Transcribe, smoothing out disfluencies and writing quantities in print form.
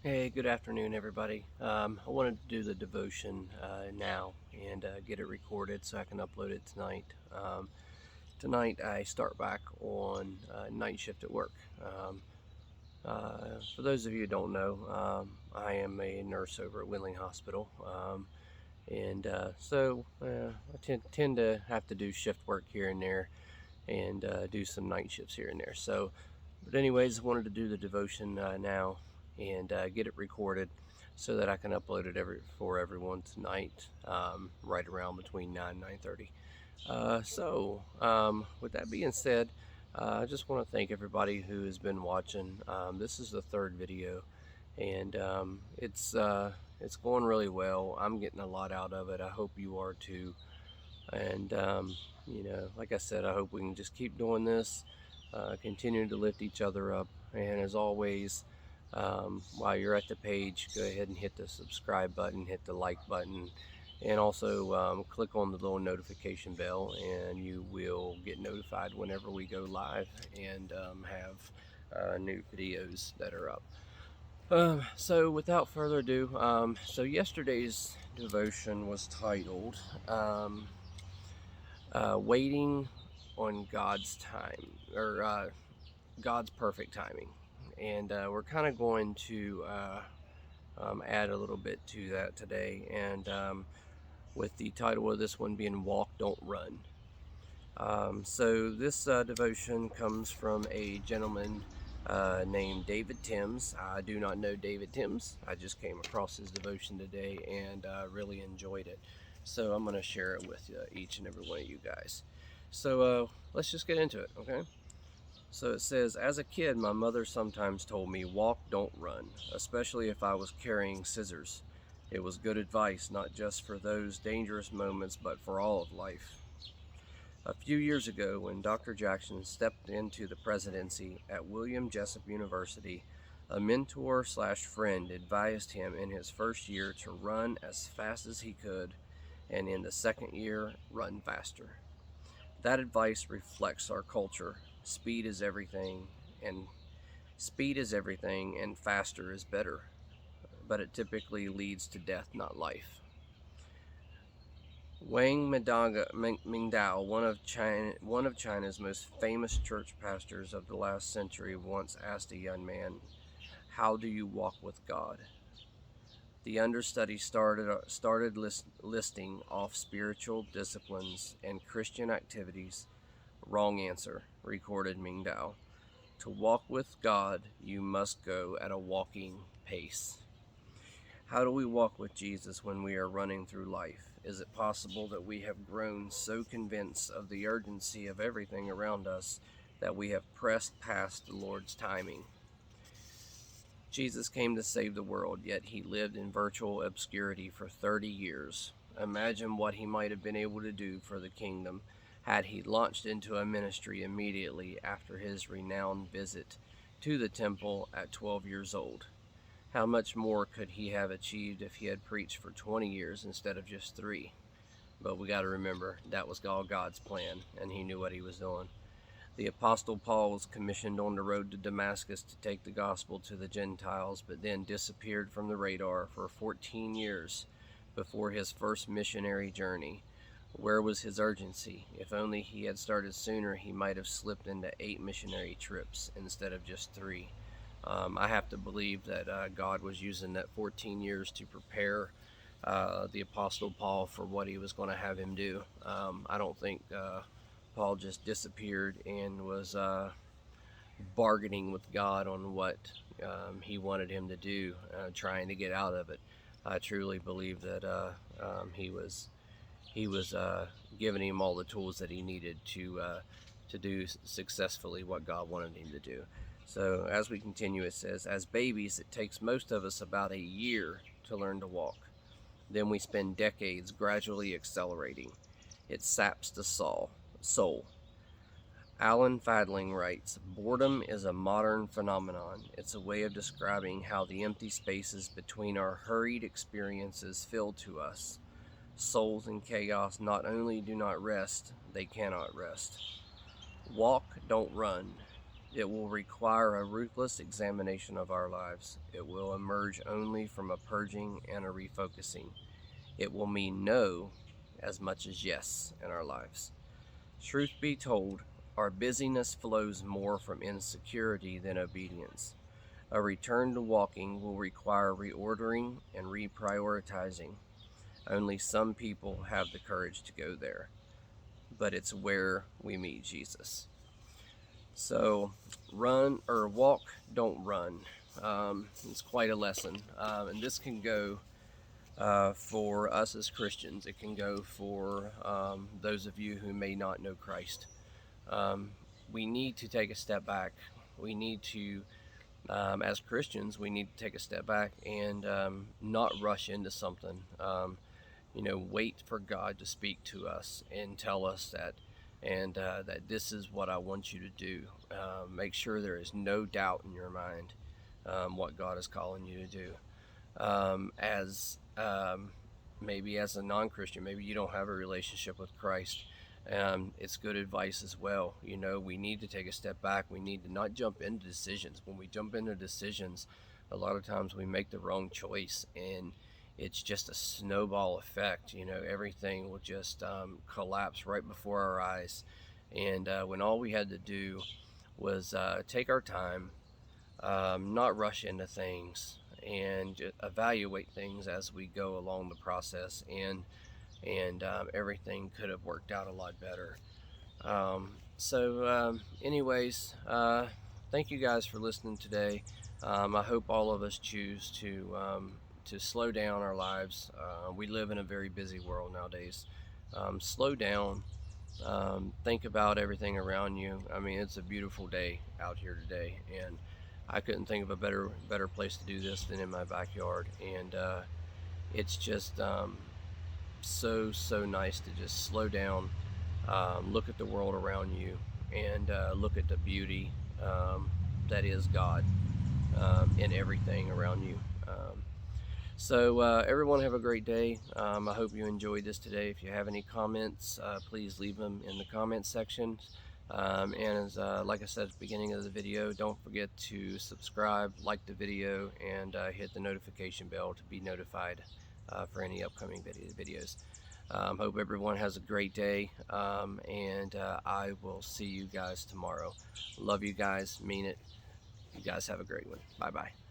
Hey, good afternoon, everybody. I wanted to do the devotion now and get it recorded so I can upload it tonight. Tonight, I start back on night shift at work. For those of you who don't know, I am a nurse over at Wheeling Hospital, and I tend to have to do shift work here and there and do some night shifts here and there. But anyways, I wanted to do the devotion now and get it recorded so that I can upload it for everyone tonight, right around between 9 and 9:30. With that being said, I just want to thank everybody who has been watching. This is the third video, and it's going really well. I'm getting a lot out of it. I hope you are too. And like I said, I hope we can just keep doing this, continue to lift each other up. And as always, while you're at the page, go ahead and hit the subscribe button, hit the like button, and also click on the little notification bell, and you will get notified whenever we go live and have new videos that are up. So without further ado, so yesterday's devotion was titled Waiting on God's time, or God's perfect timing. And we're kind of going to add a little bit to that today, and with the title of this one being Walk, Don't Run. So this devotion comes from a gentleman named David Timms. I do not know David Timms. I just came across his devotion today and really enjoyed it. So I'm going to share it with each and every one of you guys. So let's just get into it, okay? So it says, as a kid, my mother sometimes told me, walk, don't run, especially if I was carrying scissors. It was good advice, not just for those dangerous moments, but for all of life. A few years ago, when Dr. Jackson stepped into the presidency at William Jessup University, a mentor/friend advised him in his first year to run as fast as he could, and in the second year, run faster. That advice reflects our culture. Speed is everything, and faster is better. But it typically leads to death, not life. Mingdao, one of China's most famous church pastors of the last century, once asked a young man, "How do you walk with God?" The understudy started listing off spiritual disciplines and Christian activities. Wrong answer, recorded Mingdao. To walk with God, you must go at a walking pace. How do we walk with Jesus when we are running through life? Is it possible that we have grown so convinced of the urgency of everything around us that we have pressed past the Lord's timing? Jesus came to save the world, yet he lived in virtual obscurity for 30 years. Imagine what he might have been able to do for the kingdom had he launched into a ministry immediately after his renowned visit to the temple at 12 years old. How much more could he have achieved if he had preached for 20 years instead of just 3? But we got to remember, that was all God's plan, and he knew what he was doing. The Apostle Paul was commissioned on the road to Damascus to take the gospel to the Gentiles, but then disappeared from the radar for 14 years before his first missionary journey. Where was his urgency? If only he had started sooner, he might have slipped into 8 missionary trips instead of just 3. I have to believe that God was using that 14 years to prepare the Apostle Paul for what he was going to have him do. I don't think Paul just disappeared and was bargaining with God on what he wanted him to do, trying to get out of it. I truly believe that he was giving him all the tools that he needed to do successfully what God wanted him to do. So as we continue, it says, as babies, it takes most of us about a year to learn to walk. Then we spend decades gradually accelerating. It saps the soul. Alan Fadling writes, boredom is a modern phenomenon. It's a way of describing how the empty spaces between our hurried experiences feel to us. Souls in chaos not only do not rest, they cannot rest. Walk, don't run It will require a ruthless examination of our lives. It will emerge only from a purging and a refocusing. It will mean no as much as yes in our lives. Truth be told, our busyness flows more from insecurity than obedience. A return to walking will require reordering and reprioritizing. Only some people have the courage to go there, but it's where we meet Jesus. So, run or walk, don't run. It's quite a lesson. And this can go for us as Christians, it can go for those of you who may not know Christ. Um, we need to take a step back. We need to, as Christians, we need to take a step back and not rush into something. Wait for God to speak to us and tell us that this is what I want you to do. Make sure there is no doubt in your mind what God is calling you to do. As maybe as a non-Christian, maybe you don't have a relationship with Christ. It's good advice as well. We need to take a step back. We need to not jump into decisions. When we jump into decisions, a lot of times we make the wrong choice, and it's just a snowball effect. Everything will just collapse right before our eyes. And when all we had to do was take our time, not rush into things, and evaluate things as we go along the process, and everything could have worked out a lot better. Anyways, thank you guys for listening today. I hope all of us choose to slow down our lives. We live in a very busy world nowadays. Slow down. Think about everything around you. I mean, it's a beautiful day out here today, and I couldn't think of a better place to do this than in my backyard. And it's just so nice to just slow down, look at the world around you, and look at the beauty that is God in everything around you. Everyone have a great day. I hope you enjoyed this today. If you have any comments, please leave them in the comments section. Like I said at the beginning of the video, don't forget to subscribe, like the video, and hit the notification bell to be notified for any upcoming videos. Hope everyone has a great day, and I will see you guys tomorrow. Love you guys, mean it. You guys have a great one. Bye-bye.